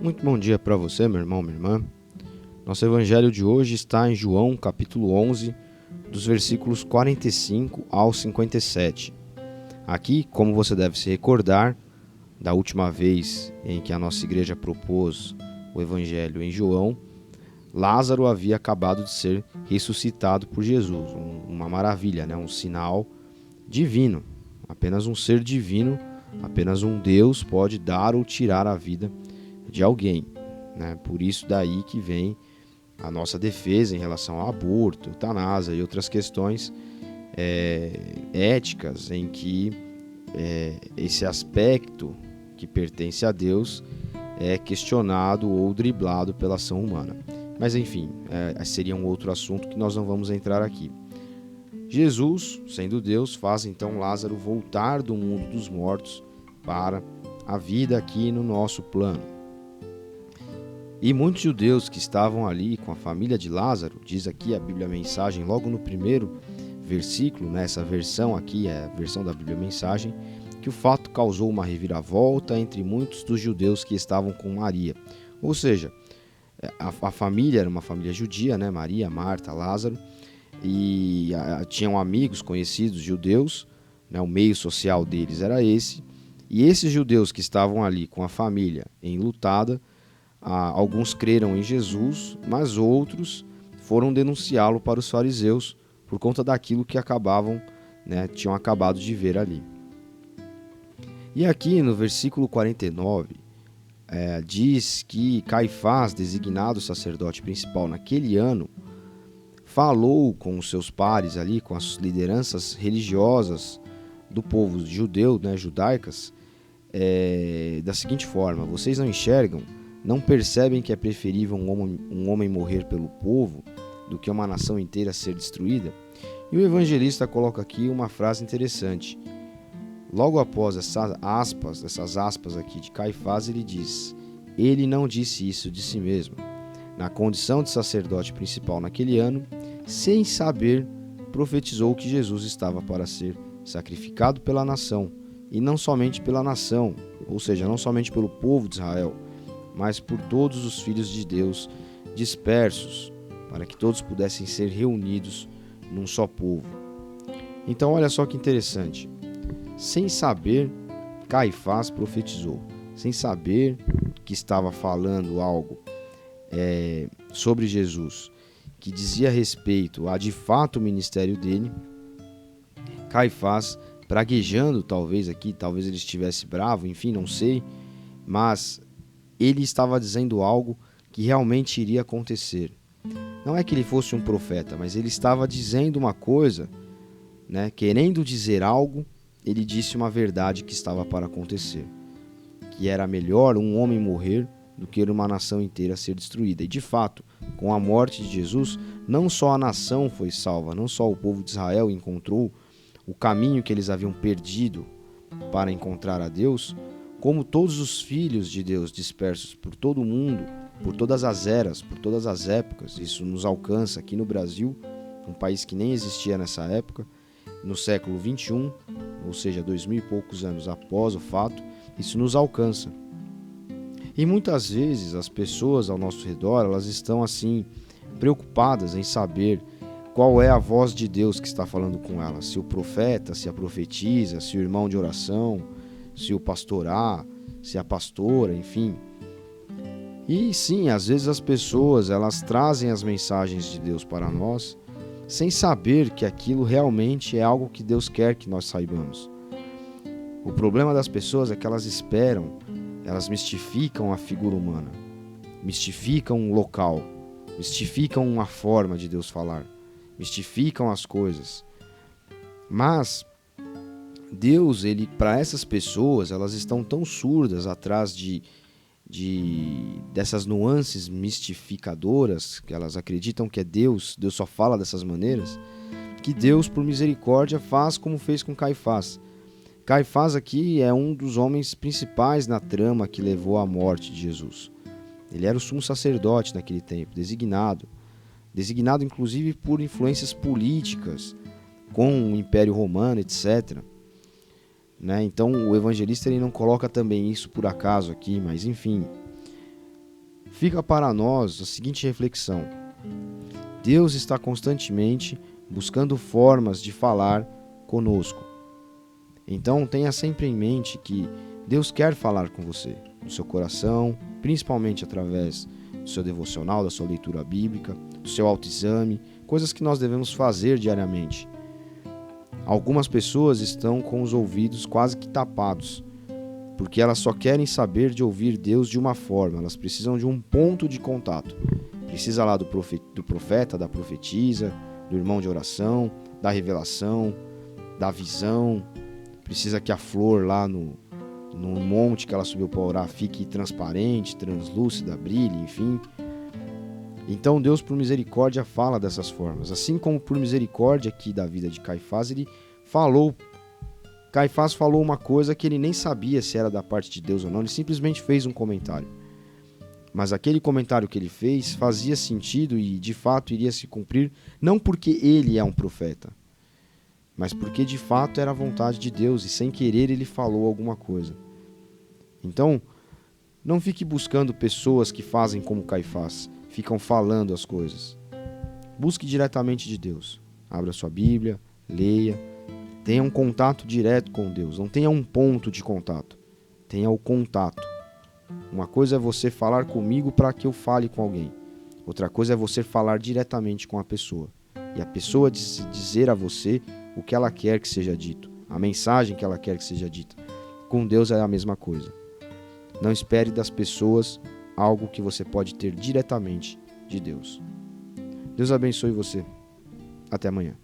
Muito bom dia para você, meu irmão, minha irmã. Nosso evangelho de hoje está em João, capítulo 11, dos versículos 45 ao 57. Aqui, como você deve se recordar, da última vez em que a nossa igreja propôs o evangelho em João, Lázaro havia acabado de ser ressuscitado por Jesus. Uma maravilha, né? Um sinal divino. Apenas um ser divino, apenas um Deus pode dar ou tirar a vida de alguém, né? Por isso daí que vem a nossa defesa em relação ao aborto, eutanásia e outras questões éticas em que esse aspecto que pertence a Deus é questionado ou driblado pela ação humana. Mas enfim, seria um outro assunto que nós não vamos entrar aqui. Jesus, sendo Deus, faz então Lázaro voltar do mundo dos mortos para a vida aqui no nosso plano. E muitos judeus que estavam ali com a família de Lázaro, diz aqui a Bíblia Mensagem, logo no primeiro versículo, né, essa versão aqui é a versão da Bíblia Mensagem, que o fato causou uma reviravolta entre muitos dos judeus que estavam com Maria. Ou seja, a família era uma família judia, né, Maria, Marta, Lázaro, e tinham amigos conhecidos judeus, né, o meio social deles era esse, e esses judeus que estavam ali com a família enlutada, alguns creram em Jesus, mas outros foram denunciá-lo para os fariseus por conta daquilo que tinham acabado de ver ali. E aqui no versículo 49, diz que Caifás, designado sacerdote principal naquele ano, falou com os seus pares ali, com as lideranças religiosas do povo judeu, né, judaicas, da seguinte forma: vocês não enxergam, não percebem que é preferível um homem morrer pelo povo do que uma nação inteira ser destruída? E o evangelista coloca aqui uma frase interessante. Logo após essas aspas aqui de Caifás, ele diz: ele não disse isso de si mesmo. Na condição de sacerdote principal naquele ano, sem saber, profetizou que Jesus estava para ser sacrificado pela nação, e não somente pela nação, ou seja, não somente pelo povo de Israel, mas por todos os filhos de Deus dispersos, para que todos pudessem ser reunidos num só povo. Então olha só que interessante. Sem saber, Caifás profetizou. Sem saber que estava falando algo sobre Jesus, que dizia respeito a de fato o ministério dele, Caifás, praguejando talvez ele estivesse bravo, enfim, não sei, mas ele estava dizendo algo que realmente iria acontecer. Não é que ele fosse um profeta, mas ele estava dizendo uma coisa, né? Querendo dizer algo, ele disse uma verdade que estava para acontecer, que era melhor um homem morrer do que uma nação inteira ser destruída. E de fato, com a morte de Jesus, não só a nação foi salva, não só o povo de Israel encontrou o caminho que eles haviam perdido para encontrar a Deus, como todos os filhos de Deus dispersos por todo o mundo, por todas as eras, por todas as épocas. Isso nos alcança aqui no Brasil, um país que nem existia nessa época, no século 21, ou seja, 2000 e poucos anos após o fato, isso nos alcança. E muitas vezes as pessoas ao nosso redor, elas estão assim, preocupadas em saber qual é a voz de Deus que está falando com elas, se o profeta, se a profetisa, se o irmão de oração, se o pastor A, se a pastora, enfim. E sim, às vezes as pessoas, elas trazem as mensagens de Deus para nós sem saber que aquilo realmente é algo que Deus quer que nós saibamos. O problema das pessoas é que elas esperam, elas mistificam a figura humana, mistificam um local, mistificam uma forma de Deus falar, mistificam as coisas. Mas Deus, para essas pessoas, elas estão tão surdas atrás dessas nuances mistificadoras, que elas acreditam que é Deus só fala dessas maneiras, que Deus, por misericórdia, faz como fez com Caifás. Caifás aqui é um dos homens principais na trama que levou à morte de Jesus. Ele era o sumo sacerdote naquele tempo, designado inclusive por influências políticas, com o Império Romano, etc. Né? Então o evangelista ele não coloca também isso por acaso aqui, mas enfim. fica para nós a seguinte reflexão: Deus está constantemente buscando formas de falar conosco. Então tenha sempre em mente que Deus quer falar com você, no seu coração, principalmente através do seu devocional, da sua leitura bíblica, do seu autoexame, coisas que nós devemos fazer diariamente. Algumas pessoas estão com os ouvidos quase que tapados, porque elas só querem saber de ouvir Deus de uma forma, elas precisam de um ponto de contato. Precisa lá do profeta, da profetisa, do irmão de oração, da revelação, da visão. Precisa que a flor lá no monte que ela subiu para orar fique transparente, translúcida, brilhe, enfim. Então Deus, por misericórdia, fala dessas formas. Assim como por misericórdia aqui da vida de Caifás, Caifás falou uma coisa que ele nem sabia se era da parte de Deus ou não, ele simplesmente fez um comentário. Mas aquele comentário que ele fez fazia sentido e de fato iria se cumprir, não porque ele é um profeta, mas porque de fato era a vontade de Deus e sem querer ele falou alguma coisa. Então, não fique buscando pessoas que fazem como Caifás, ficam falando as coisas. Busque diretamente de Deus. Abra sua Bíblia, leia, tenha um contato direto com Deus. Não tenha um ponto de contato, tenha o contato. Uma coisa é você falar comigo para que eu fale com alguém. Outra coisa é você falar diretamente com a pessoa. E a pessoa dizer a você o que ela quer que seja dito, a mensagem que ela quer que seja dita. Com Deus é a mesma coisa. Não espere das pessoas algo que você pode ter diretamente de Deus. Deus abençoe você. Até amanhã.